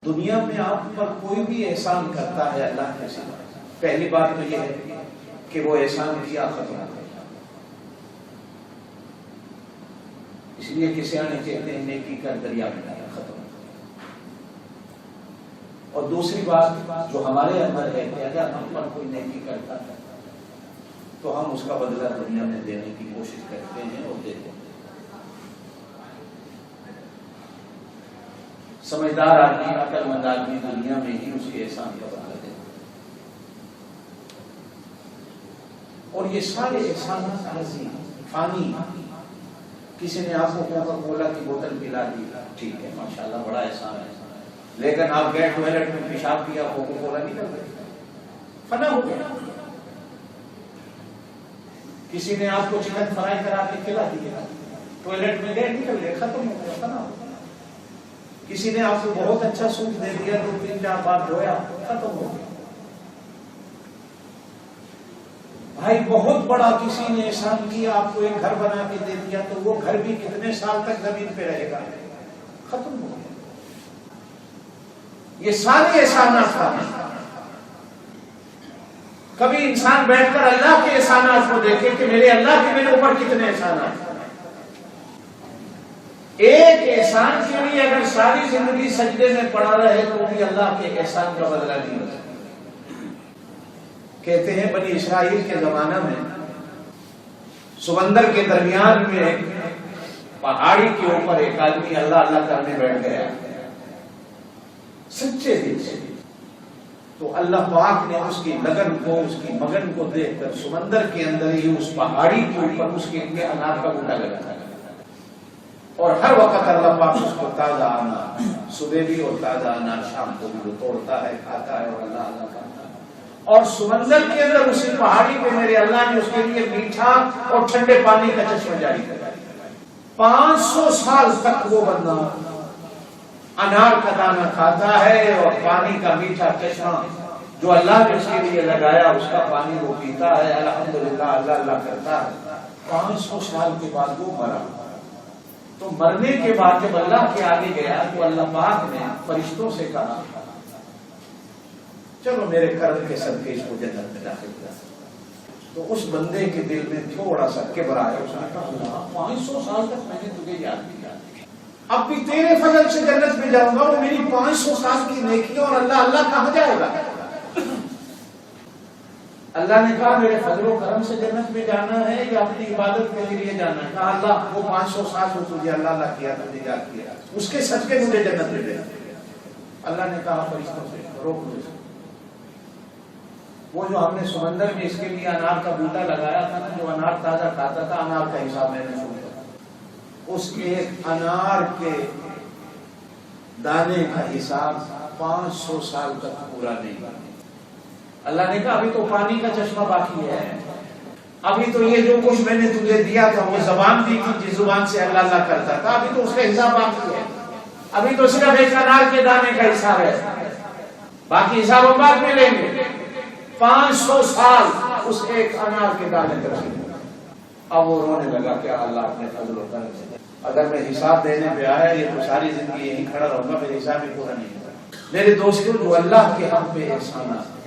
دنیا میں آپ پر کوئی بھی احسان کرتا ہے اللہ کے سوا، پہلی بات تو یہ ہے کہ وہ احسان کیا ختم ہو گیا. اس لیے کسی آنے کہتے ہیں نیکی کا دریا میں ختم ہو گیا. اور دوسری بات جو ہمارے اندر ہے کہ اگر ہم پر کوئی نیکی کرتا ہے تو ہم اس کا بدلہ دنیا میں دینے کی کوشش کرتے ہیں اور دیتے ہیں. سمجھدار آدمی، عقل مند آدمی دنیا میں ہی اس کے احسان کا بدلہ دیتا ہے. اور یہ سارے احسانات عارضی فانی. کسی نے آپ کو کوکا کولا کی بوتل پلا دی، ٹھیک ہے ماشاءاللہ بڑا احسان ہے، لیکن آپ گئے ٹوائلٹ میں پیشاب کیا، کوکا کولا نکل گیا، فنا ہو گیا. کسی نے آپ کو چکن فرائی کرا کے کھلا دیا، ٹوائلٹ میں گئے نکل گئے، ختم ہو گیا، فنا ہو گیا. کسی نے آپ کو بہت اچھا سوٹ دے دیا، 2-3-4 بار دھویا، ختم ہو گیا. بھائی بہت بڑا کسی نے احسان کیا، آپ کو ایک گھر بنا کے دے دیا، تو وہ گھر بھی کتنے سال تک زمین پہ رہے گا، ختم ہو گیا. یہ سارے احسانات ہیں. کبھی انسان بیٹھ کر اللہ کے احسانات کو دیکھے کہ میرے اللہ کے میرے اوپر کتنے احسانات ہیں. ایک احسان کے لیے اگر ساری زندگی سجدے میں پڑا رہے تو بھی اللہ کے احسان کا بدلہ نہیں ہو سکتا. کہتے ہیں بنی اسرائیل کے زمانہ میں سمندر کے درمیان میں پہاڑی کے اوپر ایک آدمی اللہ اللہ کرنے بیٹھ گیا سچے دل سے. تو اللہ پاک نے اس کی لگن کو، اس کی مگن کو دیکھ کر سمندر کے اندر ہی اس پہاڑی کے اوپر اس کے لیے انار کا بوٹا لگا، اور ہر وقت اللہ پاک اس کو تازہ انار، صبح بھی اور تازہ انار شام کو بھی وہ توڑتا ہے، کھاتا ہے اور اللہ اللہ کرتا ہے. اور سمندر کے اندر اسی پہاڑی پہ میرے اللہ نے اس کے لیے میٹھا اور ٹھنڈے پانی کا چشمہ جاری کر دیا. 500 سال تک وہ بندہ انار کا دانہ کھاتا ہے اور پانی کا میٹھا چشمہ جو اللہ نے اس کے لیے لگایا اس کا پانی وہ پیتا ہے، الحمدللہ اللہ اللہ کرتا ہے. 500 سال کے بعد وہ مرا. تو مرنے کے بعد جب اللہ کے آگے گیا تو اللہ پاک نے فرشتوں سے کہا چلو میرے کرم کے صدقے اس کو جنت میں داخل کر. تو اس بندے کے دل میں تھوڑا سا کبر آیا. اس نے کہا اللہ 500 سال تک میں نے تجھے یاد کیا، اب بھی تیرے فضل سے جنت میں جاؤں گا، وہ میری 500 سال کی نیکیوں اور اللہ اللہ کہاں جائے گا. اللہ نے کہا میرے فضل و کرم سے جنت میں جانا ہے یا اپنی عبادت کے لیے جانا ہے. کہا اللہ وہ 500 سال جو تجھے اللہ اللہ کیا، تجھے یاد کیا، اس کے صدقے مجھے جنت میں دے. اللہ نے کہا فرشتوں سے روک لو، وہ جو ہم نے سمندر میں اس کے لیے انار کا بوٹا لگایا تھا نا، جو انار تازہ کھاتا تھا، انار کا حساب میں نے سنا، اس ایک انار کے دانے کا حساب 500 سال تک پورا نہیں ہوا. اللہ نے کہا ابھی تو پانی کا چشمہ باقی ہے، ابھی تو یہ جو کچھ میں نے تجھے دیا تھا وہ زبان دی تھی جس زبان سے اللہ اللہ کرتا تھا، ابھی تو اس کا حساب باقی ہے، ابھی تو صرف ایک انار کے دانے کا حساب ہے، باقی حساب ہم بعد میں لیں گے. 500 سال اس ایک انار کے دانے کا. اب وہ رونے لگا کہ اللہ اپنے فضل و کرم سے اگر میں حساب دینے پہ آیا یہ تو ساری زندگی یہیں کھڑا رہوں گا، میرے حساب بھی پورا نہیں ہوگا. میرے دوستوں جو اللہ کے حق پہ احسانات